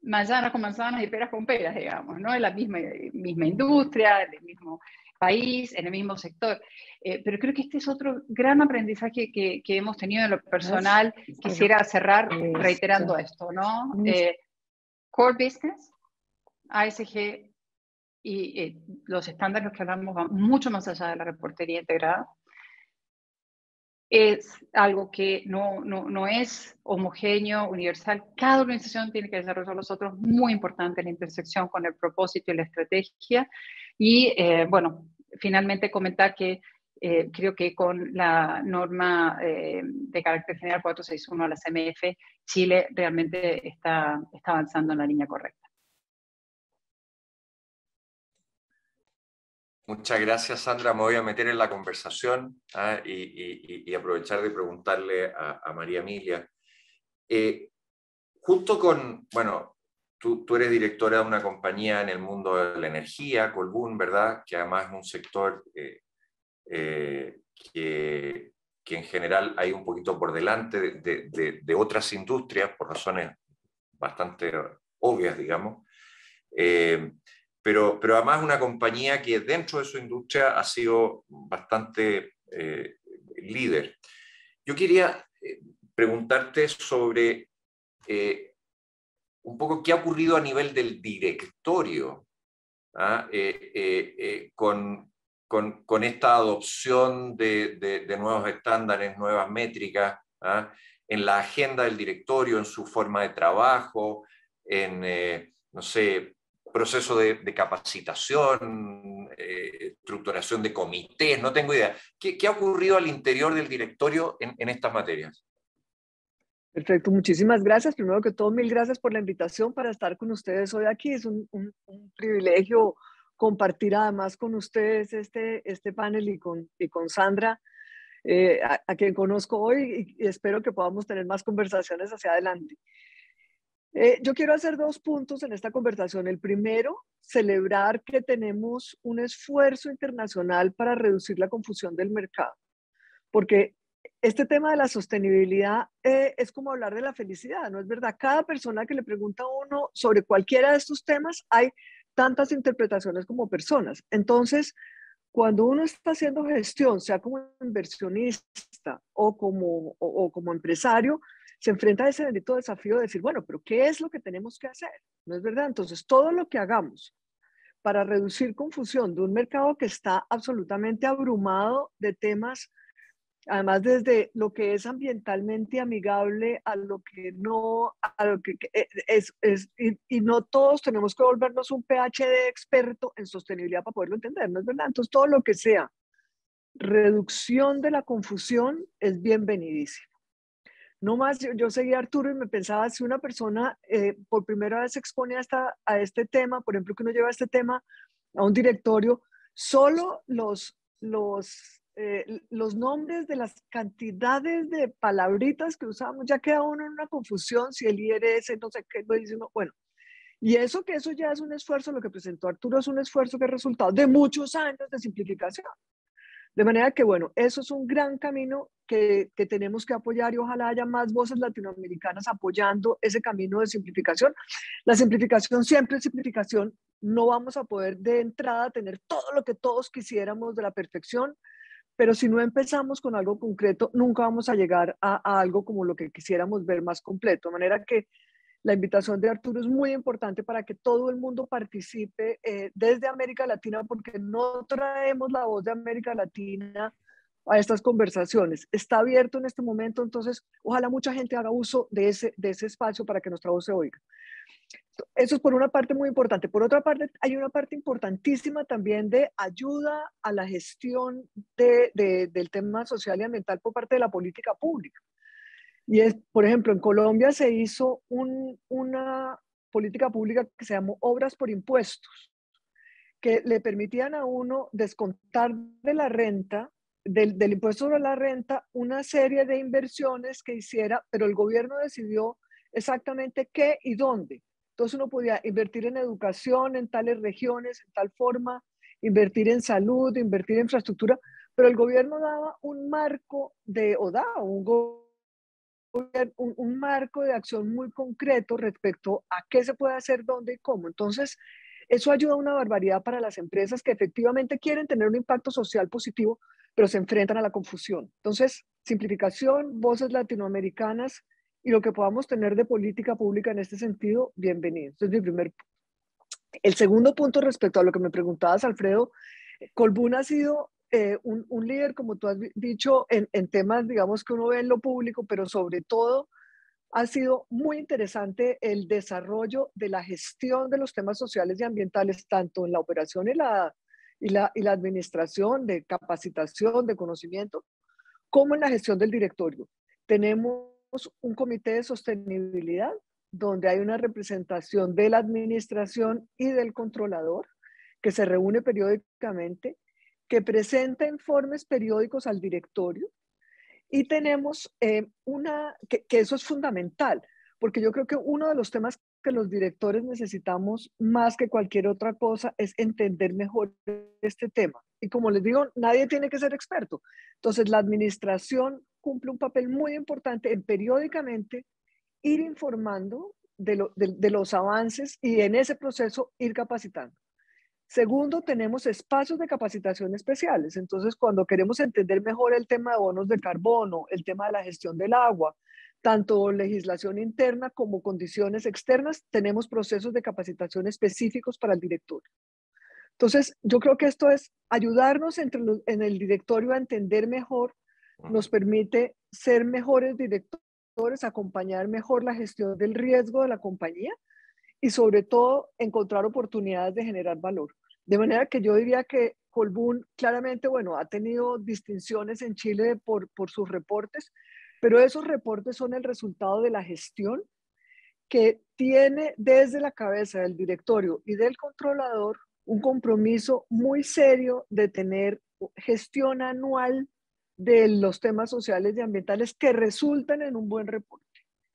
manzanas con manzanas y peras con peras, digamos, ¿no? En la misma industria, en el mismo país, en el mismo sector. Pero creo que este es otro gran aprendizaje que hemos tenido en lo personal. Quisiera cerrar reiterando esto, ¿no? Core Business, ASG y los estándares que hablamos van mucho más allá de la reportería integrada. Es algo que no es homogéneo, universal. Cada organización tiene que desarrollar los otros, muy importante la intersección con el propósito y la estrategia. Y bueno, finalmente comentar que creo que con la norma de carácter general 461 a la CMF, Chile realmente está avanzando en la línea correcta. Muchas gracias, Sandra. Me voy a meter en la conversación y aprovechar de preguntarle a María Emilia. Junto con, bueno, tú eres directora de una compañía en el mundo de la energía, Colbún, ¿verdad? Que además es un sector que en general hay un poquito por delante de otras industrias, por razones bastante obvias, digamos. Pero además una compañía que dentro de su industria ha sido bastante líder. Yo quería preguntarte sobre un poco qué ha ocurrido a nivel del directorio con esta adopción de nuevos estándares, nuevas métricas, en la agenda del directorio, en su forma de trabajo, en, no sé, proceso de capacitación, estructuración de comités, no tengo idea. ¿Qué ha ocurrido al interior del directorio en estas materias? Perfecto, muchísimas gracias. Primero que todo, mil gracias por la invitación para estar con ustedes hoy aquí. Es un privilegio compartir además con ustedes este panel y con Sandra, a quien conozco hoy, y espero que podamos tener más conversaciones hacia adelante. Yo quiero hacer 2 puntos en esta conversación. El primero, celebrar que tenemos un esfuerzo internacional para reducir la confusión del mercado, porque este tema de la sostenibilidad es como hablar de la felicidad, ¿no es verdad? Cada persona que le pregunta a uno sobre cualquiera de estos temas, hay tantas interpretaciones como personas. Entonces, cuando uno está haciendo gestión, sea como inversionista o como empresario, se enfrenta a ese bendito desafío de decir, bueno, pero ¿qué es lo que tenemos que hacer? ¿No es verdad? Entonces, todo lo que hagamos para reducir confusión de un mercado que está absolutamente abrumado de temas, además desde lo que es ambientalmente amigable a lo que no, a lo que es y no todos tenemos que volvernos un PhD experto en sostenibilidad para poderlo entender, ¿no es verdad? Entonces, todo lo que sea reducción de la confusión es bienvenidísimo. No más, yo seguía a Arturo y me pensaba, si una persona por primera vez se expone a este tema, por ejemplo, que uno lleva este tema a un directorio, solo los nombres de las cantidades de palabritas que usamos, ya queda uno en una confusión, si el IRS, no sé qué, lo dice uno, bueno. Y eso ya es un esfuerzo, lo que presentó Arturo es un esfuerzo que es resultado de muchos años de simplificación. De manera que, bueno, eso es un gran camino que tenemos que apoyar y ojalá haya más voces latinoamericanas apoyando ese camino de simplificación. La simplificación siempre es simplificación. No vamos a poder de entrada tener todo lo que todos quisiéramos de la perfección, pero si no empezamos con algo concreto, nunca vamos a llegar a algo como lo que quisiéramos ver más completo. De manera que la invitación de Arturo es muy importante para que todo el mundo participe desde América Latina, porque no traemos la voz de América Latina a estas conversaciones. Está abierto en este momento, entonces ojalá mucha gente haga uso de ese espacio para que nuestra voz se oiga. Eso es por una parte muy importante. Por otra parte, hay una parte importantísima también de ayuda a la gestión del tema social y ambiental por parte de la política pública. Y es, por ejemplo, en Colombia se hizo una política pública que se llamó Obras por Impuestos, que le permitían a uno descontar de la renta del impuesto sobre la renta una serie de inversiones que hiciera, pero el gobierno decidió exactamente qué y dónde. Entonces uno podía invertir en educación en tales regiones, en tal forma, invertir en salud, invertir en infraestructura, pero el gobierno daba un marco un marco de acción muy concreto respecto a qué se puede hacer, dónde y cómo. Entonces, eso ayuda una barbaridad para las empresas que efectivamente quieren tener un impacto social positivo, pero se enfrentan a la confusión. Entonces, simplificación, voces latinoamericanas y lo que podamos tener de política pública en este sentido, bienvenido. Ese es mi primer punto. El segundo punto respecto a lo que me preguntabas, Alfredo, Colbún ha sido un líder, como tú has dicho, en temas, digamos, que uno ve en lo público, pero sobre todo ha sido muy interesante el desarrollo de la gestión de los temas sociales y ambientales, tanto en la operación y la administración, de capacitación, de conocimiento, como en la gestión del directorio. Tenemos un comité de sostenibilidad donde hay una representación de la administración y del controlador que se reúne periódicamente, que presenta informes periódicos al directorio. Y tenemos que eso es fundamental, porque yo creo que uno de los temas que los directores necesitamos más que cualquier otra cosa es entender mejor este tema. Y como les digo, nadie tiene que ser experto. Entonces, la administración cumple un papel muy importante en periódicamente ir informando de los avances y en ese proceso ir capacitando. Segundo, tenemos espacios de capacitación especiales. Entonces, cuando queremos entender mejor el tema de bonos de carbono, el tema de la gestión del agua, tanto legislación interna como condiciones externas, tenemos procesos de capacitación específicos para el directorio. Entonces, yo creo que esto es ayudarnos en el directorio a entender mejor, nos permite ser mejores directores, acompañar mejor la gestión del riesgo de la compañía y sobre todo encontrar oportunidades de generar valor. De manera que yo diría que Colbún claramente, bueno, ha tenido distinciones en Chile por sus reportes, pero esos reportes son el resultado de la gestión que tiene desde la cabeza del directorio y del controlador un compromiso muy serio de tener gestión anual de los temas sociales y ambientales que resultan en un buen reporte.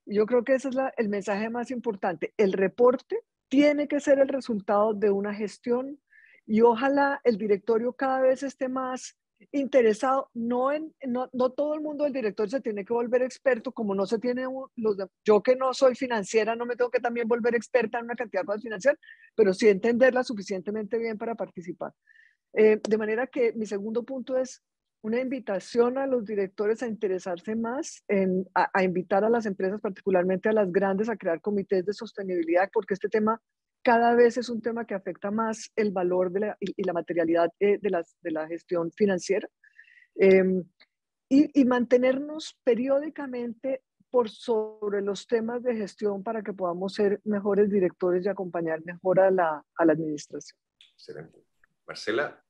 Y yo creo que ese es el mensaje más importante. El reporte tiene que ser el resultado de una gestión y ojalá el directorio cada vez esté más interesado. No todo el mundo del directorio se tiene que volver experto, como no se tiene yo que no soy financiera, no me tengo que también volver experta en una cantidad de cosas financieras, pero sí entenderla suficientemente bien para participar. De manera que mi segundo punto es una invitación a los directores a interesarse más, a invitar a las empresas, particularmente a las grandes, a crear comités de sostenibilidad, porque este tema cada vez es un tema que afecta más el valor y la materialidad de la gestión financiera. Y mantenernos periódicamente sobre los temas de gestión para que podamos ser mejores directores y acompañar mejor a la administración. Excelente. Marcela.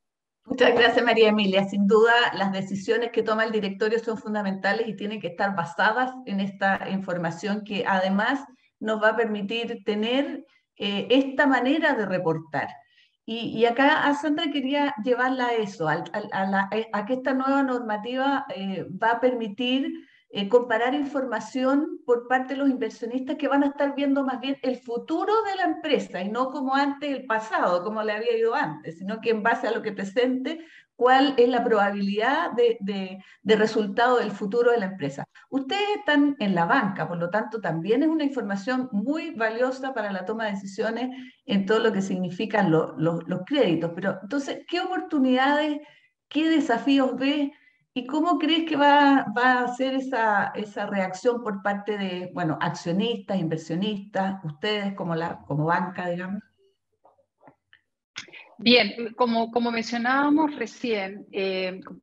Muchas gracias, María Emilia. Sin duda, las decisiones que toma el directorio son fundamentales y tienen que estar basadas en esta información que además nos va a permitir tener esta manera de reportar. Y acá a Sandra quería llevarla a eso, a que esta nueva normativa va a permitir comparar información por parte de los inversionistas que van a estar viendo más bien el futuro de la empresa y no como antes el pasado, como le había ido antes, sino que en base a lo que presente, cuál es la probabilidad de resultado del futuro de la empresa. Ustedes están en la banca, por lo tanto también es una información muy valiosa para la toma de decisiones en todo lo que significan los créditos. Pero entonces, ¿qué oportunidades, qué desafíos ves? ¿Y cómo crees que va a ser esa reacción por parte de, bueno, accionistas, inversionistas, ustedes como banca, digamos? Bien, como mencionábamos recién,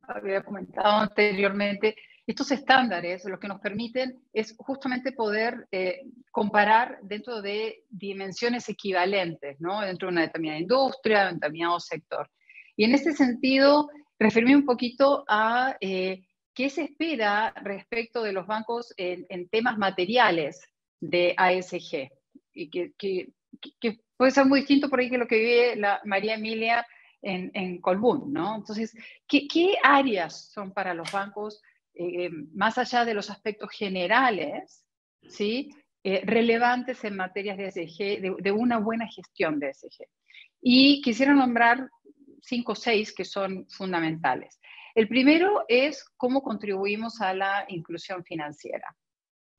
había comentado anteriormente, estos estándares lo que nos permiten es justamente poder comparar dentro de dimensiones equivalentes, ¿no? Dentro de una determinada industria, de un determinado sector. Y en este sentido, referirme un poquito a qué se espera respecto de los bancos en temas materiales de ASG, y que puede ser muy distinto por ahí que lo que vive la María Emilia en Colbún, ¿no? Entonces, ¿qué áreas son para los bancos, más allá de los aspectos generales, ¿sí? Relevantes en materias de ESG, de una buena gestión de ESG? Y quisiera nombrar 5 o 6 que son fundamentales. El primero es cómo contribuimos a la inclusión financiera.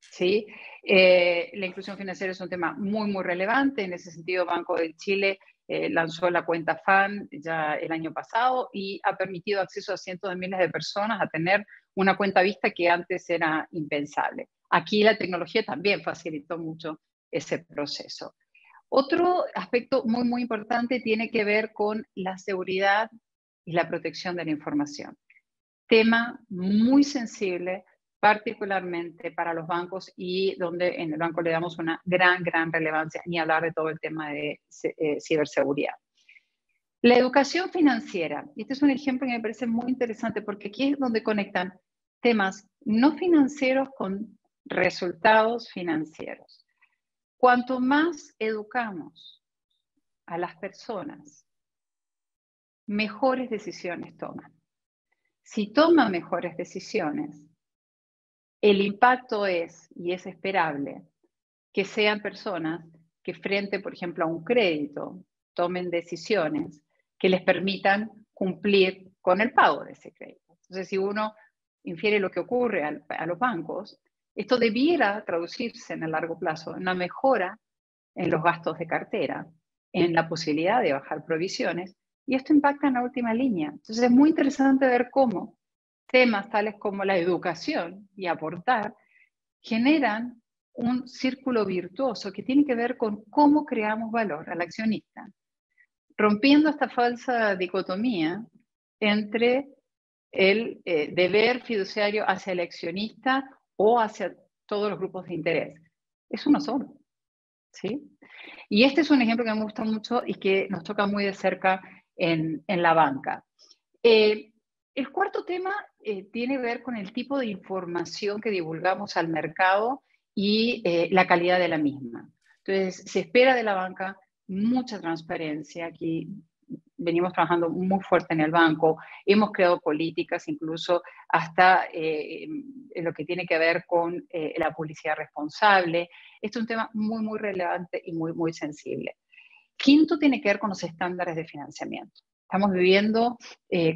¿Sí? La inclusión financiera es un tema muy, muy relevante. En ese sentido, Banco de Chile lanzó la cuenta FAN ya el año pasado y ha permitido acceso a cientos de miles de personas a tener una cuenta vista que antes era impensable. Aquí la tecnología también facilitó mucho ese proceso. Otro aspecto muy, muy importante tiene que ver con la seguridad y la protección de la información. Tema muy sensible, particularmente para los bancos y donde en el banco le damos una gran relevancia, ni hablar de todo el tema de ciberseguridad. La educación financiera, y este es un ejemplo que me parece muy interesante porque aquí es donde conectan temas no financieros con resultados financieros. Cuanto más educamos a las personas, mejores decisiones toman. Si toman mejores decisiones, el impacto es, y es esperable, que sean personas que frente, por ejemplo, a un crédito, tomen decisiones que les permitan cumplir con el pago de ese crédito. Entonces, si uno infiere lo que ocurre a los bancos, esto debiera traducirse en el largo plazo en una mejora en los gastos de cartera, en la posibilidad de bajar provisiones, y esto impacta en la última línea. Entonces, es muy interesante ver cómo temas tales como la educación y aportar generan un círculo virtuoso que tiene que ver con cómo creamos valor al accionista, rompiendo esta falsa dicotomía entre el deber fiduciario hacia el accionista o hacia todos los grupos de interés. Es uno solo, ¿sí? Y este es un ejemplo que me gusta mucho y que nos toca muy de cerca en la banca. El cuarto tema tiene que ver con el tipo de información que divulgamos al mercado y la calidad de la misma. Entonces, se espera de la banca mucha transparencia. Aquí venimos trabajando muy fuerte en el banco, hemos creado políticas incluso hasta en lo que tiene que ver con la publicidad responsable. Esto es un tema muy, muy relevante y muy, muy sensible. Quinto tiene que ver con los estándares de financiamiento. Estamos viviendo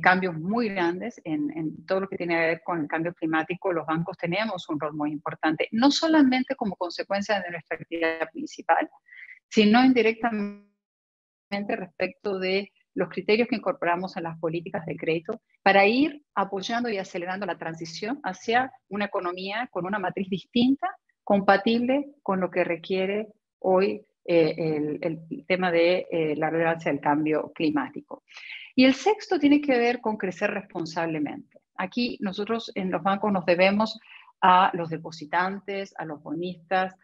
cambios muy grandes en todo lo que tiene que ver con el cambio climático. Los bancos tenemos un rol muy importante, no solamente como consecuencia de nuestra actividad principal, sino indirectamente respecto de los criterios que incorporamos en las políticas de crédito para ir apoyando y acelerando la transición hacia una economía con una matriz distinta, compatible con lo que requiere hoy el tema de la relevancia del cambio climático. Y el sexto tiene que ver con crecer responsablemente. Aquí nosotros en los bancos nos debemos a los depositantes, a los bonistas,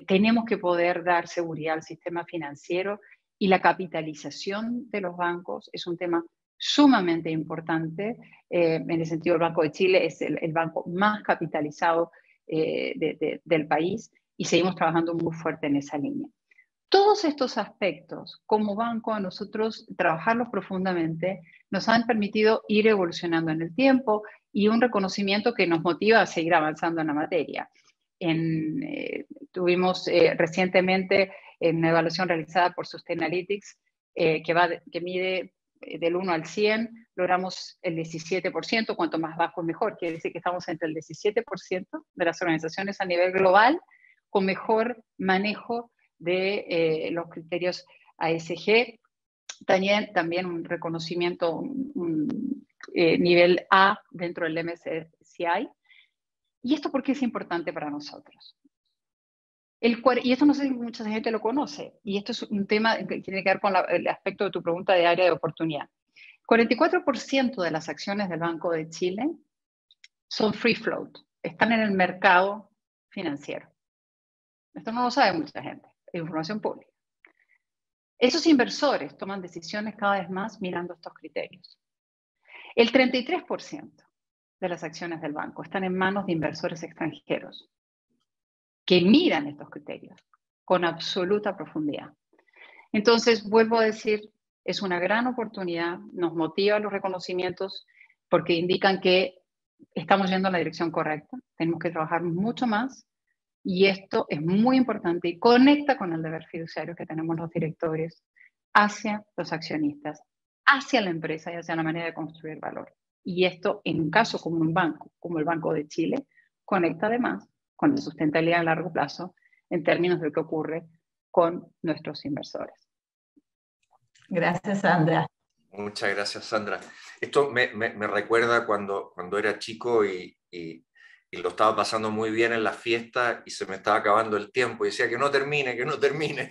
tenemos que poder dar seguridad al sistema financiero y la capitalización de los bancos es un tema sumamente importante. En el sentido, el Banco de Chile es el banco más capitalizado del país y seguimos trabajando muy fuerte en esa línea. Todos estos aspectos, como banco, a nosotros trabajarlos profundamente, nos han permitido ir evolucionando en el tiempo y un reconocimiento que nos motiva a seguir avanzando en la materia. Tuvimos recientemente en una evaluación realizada por Sustainalytics que mide del 1 al 100, logramos el 17%, cuanto más bajo mejor, quiere decir que estamos entre el 17% de las organizaciones a nivel global con mejor manejo de los criterios ASG, también un reconocimiento, nivel A dentro del MSCI. ¿Y esto por qué es importante para nosotros? Y esto no sé si mucha gente lo conoce, y esto es un tema que tiene que ver con el aspecto de tu pregunta de área de oportunidad. 44% de las acciones del Banco de Chile son free float, están en el mercado financiero. Esto no lo sabe mucha gente, es información pública. Esos inversores toman decisiones cada vez más mirando estos criterios. El 33% de las acciones del banco están en manos de inversores extranjeros que miran estos criterios con absoluta profundidad. Entonces, vuelvo a decir, Es una gran oportunidad, nos motiva los reconocimientos porque indican que estamos yendo en la dirección correcta, tenemos que trabajar mucho más y esto es muy importante y conecta con el deber fiduciario que tenemos los directores hacia los accionistas, hacia la empresa y hacia la manera de construir valor. Y esto, en un caso como un banco, como el Banco de Chile, conecta además con la sustentabilidad a largo plazo en términos de lo que ocurre con nuestros inversores. Gracias, Sandra. Muchas gracias, Sandra. Esto me recuerda cuando era chico y lo estaba pasando muy bien en la fiesta y se me estaba acabando el tiempo y decía que no termine, que no termine.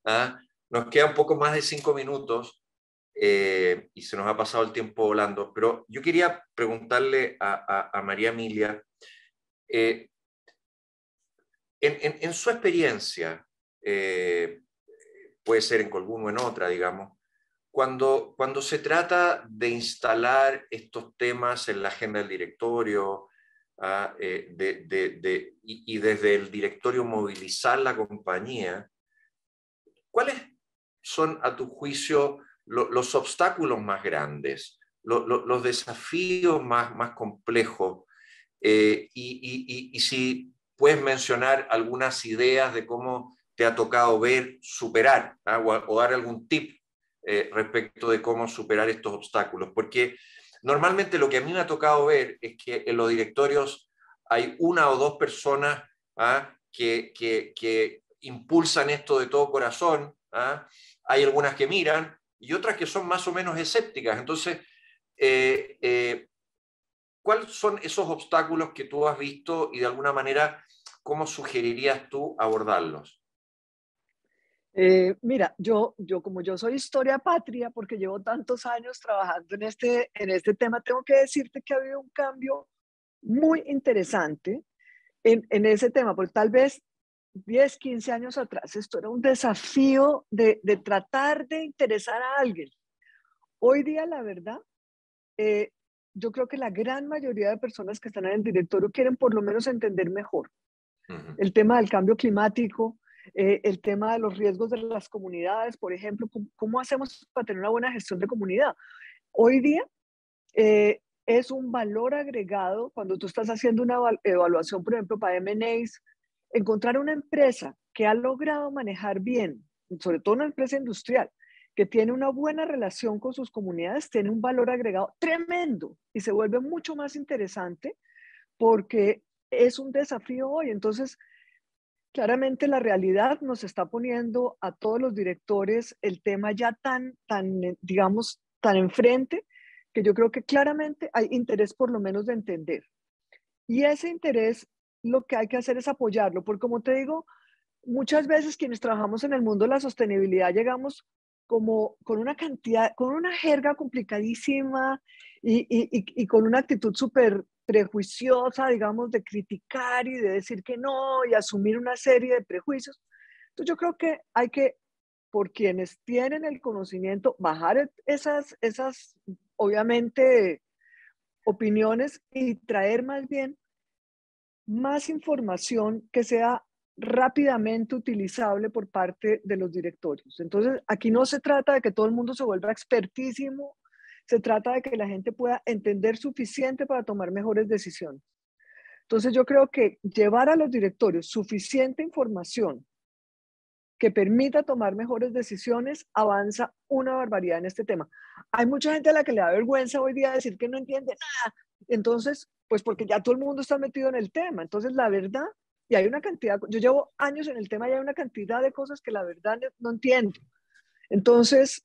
¿Ah? Nos queda un poco más de 5 minutos y se nos ha pasado el tiempo volando, pero yo quería preguntarle a María Emilia, en su experiencia, puede ser en Colbún o en otra, digamos, cuando se trata de instalar estos temas en la agenda del directorio y desde el directorio movilizar la compañía, ¿cuáles son, a tu juicio, los obstáculos más grandes, los desafíos más complejos? Y si puedes mencionar algunas ideas de cómo te ha tocado ver superar o dar algún tip respecto de cómo superar estos obstáculos, porque normalmente lo que a mí me ha tocado ver es que en los directorios hay una o dos personas que impulsan esto de todo corazón, hay algunas que miran y otras que son más o menos escépticas. Entonces, ¿cuáles son esos obstáculos que tú has visto y de alguna manera cómo sugerirías tú abordarlos? Mira, como yo soy historia patria, porque llevo tantos años trabajando en este tema, tengo que decirte que ha habido un cambio muy interesante en ese tema, porque tal vez 10, 15 años atrás esto era un desafío de tratar de interesar a alguien. Hoy día, la verdad, yo creo que la gran mayoría de personas que están en el directorio quieren por lo menos entender mejor el tema del cambio climático, el tema de los riesgos de las comunidades, por ejemplo, ¿cómo hacemos para tener una buena gestión de comunidad? Hoy día es un valor agregado cuando tú estás haciendo una evaluación, por ejemplo, para M&As, encontrar una empresa que ha logrado manejar bien, sobre todo una empresa industrial, que tiene una buena relación con sus comunidades, tiene un valor agregado tremendo y se vuelve mucho más interesante porque es un desafío hoy. Entonces, claramente la realidad nos está poniendo a todos los directores el tema ya digamos, tan enfrente, que yo creo que claramente hay interés por lo menos de entender. Y ese interés lo que hay que hacer es apoyarlo, porque como te digo, muchas veces quienes trabajamos en el mundo de la sostenibilidad llegamos como con una cantidad, con una jerga complicadísima y con una actitud súper prejuiciosa, digamos, de criticar y de decir que no y asumir una serie de prejuicios. Entonces yo creo que hay que, por quienes tienen el conocimiento, bajar esas obviamente, opiniones y traer más bien más información que sea rápidamente utilizable por parte de los directorios. Entonces, aquí no se trata de que todo el mundo se vuelva expertísimo, se trata de que la gente pueda entender suficiente para tomar mejores decisiones. Entonces, yo creo que llevar a los directorios suficiente información que permita tomar mejores decisiones avanza una barbaridad en este tema. Hay mucha gente a la que le da vergüenza hoy día decir que no entiende nada. Entonces, pues porque ya todo el mundo está metido en el tema. Entonces, la verdad, y hay una cantidad, yo llevo años en el tema y hay una cantidad de cosas que la verdad no entiendo. Entonces,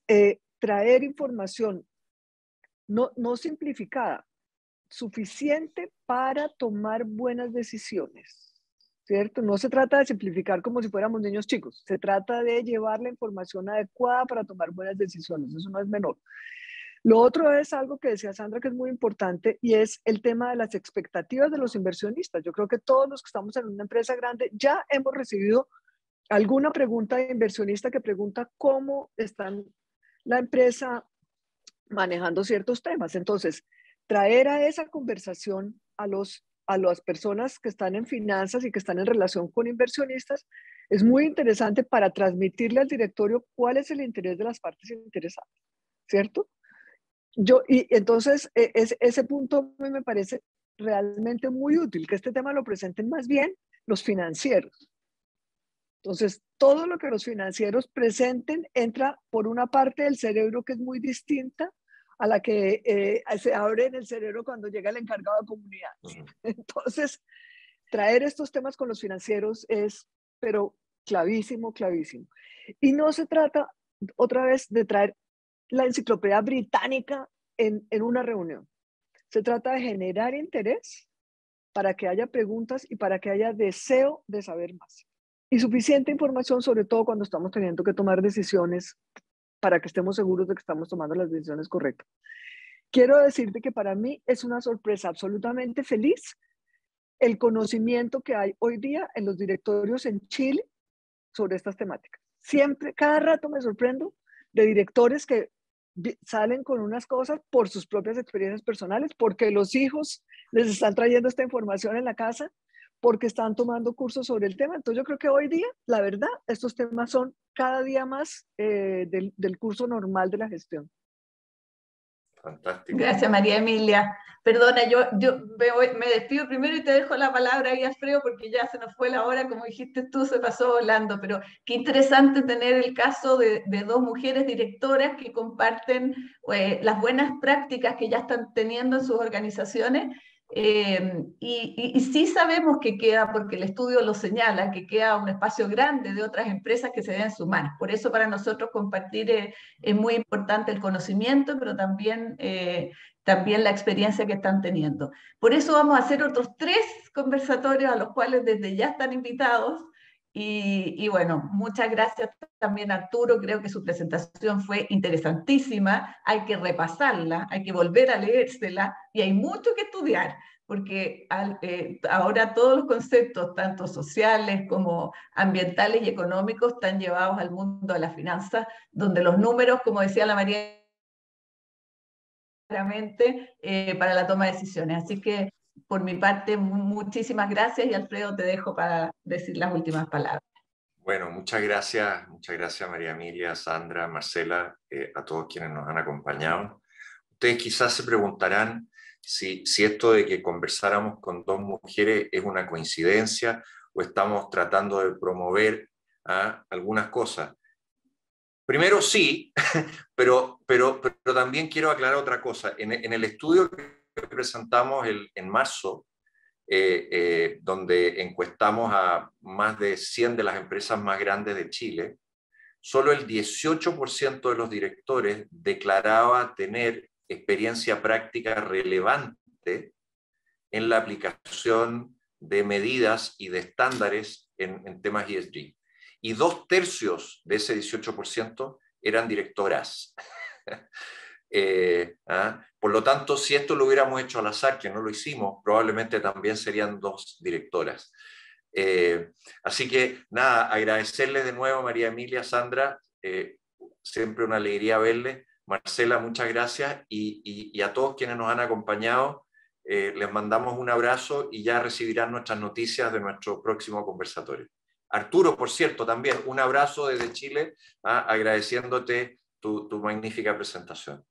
traer información no simplificada, suficiente para tomar buenas decisiones, ¿cierto? No se trata de simplificar como si fuéramos niños chicos, se trata de llevar la información adecuada para tomar buenas decisiones, eso no es menor. Lo otro es algo que decía Sandra que es muy importante y es el tema de las expectativas de los inversionistas. Yo creo que todos los que estamos en una empresa grande ya hemos recibido alguna pregunta de inversionista que pregunta cómo está la empresa manejando ciertos temas. Entonces, traer a esa conversación a los a las personas que están en finanzas y que están en relación con inversionistas, es muy interesante para transmitirle al directorio cuál es el interés de las partes interesadas, ¿cierto? Y entonces, ese punto a mí me parece realmente muy útil, que este tema lo presenten más bien los financieros. Entonces, todo lo que los financieros presenten entra por una parte del cerebro que es muy distinta a la que se abre en el cerebro cuando llega el encargado de comunidad. Entonces, traer estos temas con los financieros es, pero clavísimo, clavísimo. Y no se trata otra vez de traer la enciclopedia británica en una reunión. Se trata de generar interés para que haya preguntas y para que haya deseo de saber más. Y suficiente información, sobre todo cuando estamos teniendo que tomar decisiones para que estemos seguros de que estamos tomando las decisiones correctas. Quiero decirte que para mí es una sorpresa absolutamente feliz el conocimiento que hay hoy día en los directorios en Chile sobre estas temáticas. Siempre, cada rato me sorprendo de directores que salen con unas cosas por sus propias experiencias personales, porque los hijos les están trayendo esta información en la casa, porque están tomando cursos sobre el tema. Entonces yo creo que hoy día, la verdad, estos temas son cada día más del curso normal de la gestión. Fantástico. Gracias, María Emilia. Perdona, yo me despido primero y te dejo la palabra ahí, Alfredo, porque ya se nos fue la hora, como dijiste tú, se pasó volando, pero qué interesante tener el caso de dos mujeres directoras que comparten las buenas prácticas que ya están teniendo en sus organizaciones. Y sí sabemos que queda, porque el estudio lo señala, que queda un espacio grande de otras empresas que se deben sumar. Por eso para nosotros compartir es muy importante el conocimiento, pero también la experiencia que están teniendo. Por eso vamos a hacer otros 3 conversatorios a los cuales desde ya están invitados. Y bueno, muchas gracias también a Arturo, creo que su presentación fue interesantísima, hay que repasarla, hay que volver a leérsela y hay mucho que estudiar, porque ahora todos los conceptos, tanto sociales como ambientales y económicos, están llevados al mundo de la finanza, donde los números, como decía la María, para la toma de decisiones. Así que, por mi parte, muchísimas gracias y Alfredo, te dejo para decir las últimas palabras. Bueno, muchas gracias María Emilia, Sandra, Marcela, a todos quienes nos han acompañado. Ustedes quizás se preguntarán si esto de que conversáramos con 2 mujeres es una coincidencia o estamos tratando de promover algunas cosas. Primero sí, pero también quiero aclarar otra cosa. En el estudio que presentamos en marzo, donde encuestamos a más de 100 de las empresas más grandes de Chile, solo el 18% de los directores declaraba tener experiencia práctica relevante en la aplicación de medidas y de estándares en temas ESG. Y 2/3 de ese 18% eran directoras. Por lo tanto, si esto lo hubiéramos hecho al azar, que no lo hicimos, probablemente también serían 2 directoras. Así que nada, agradecerles de nuevo, María Emilia, Sandra, siempre una alegría verles. Marcela, muchas gracias, y a todos quienes nos han acompañado, les mandamos un abrazo y ya recibirán nuestras noticias de nuestro próximo conversatorio. Arturo, por cierto, también un abrazo desde Chile, agradeciéndote tu magnífica presentación.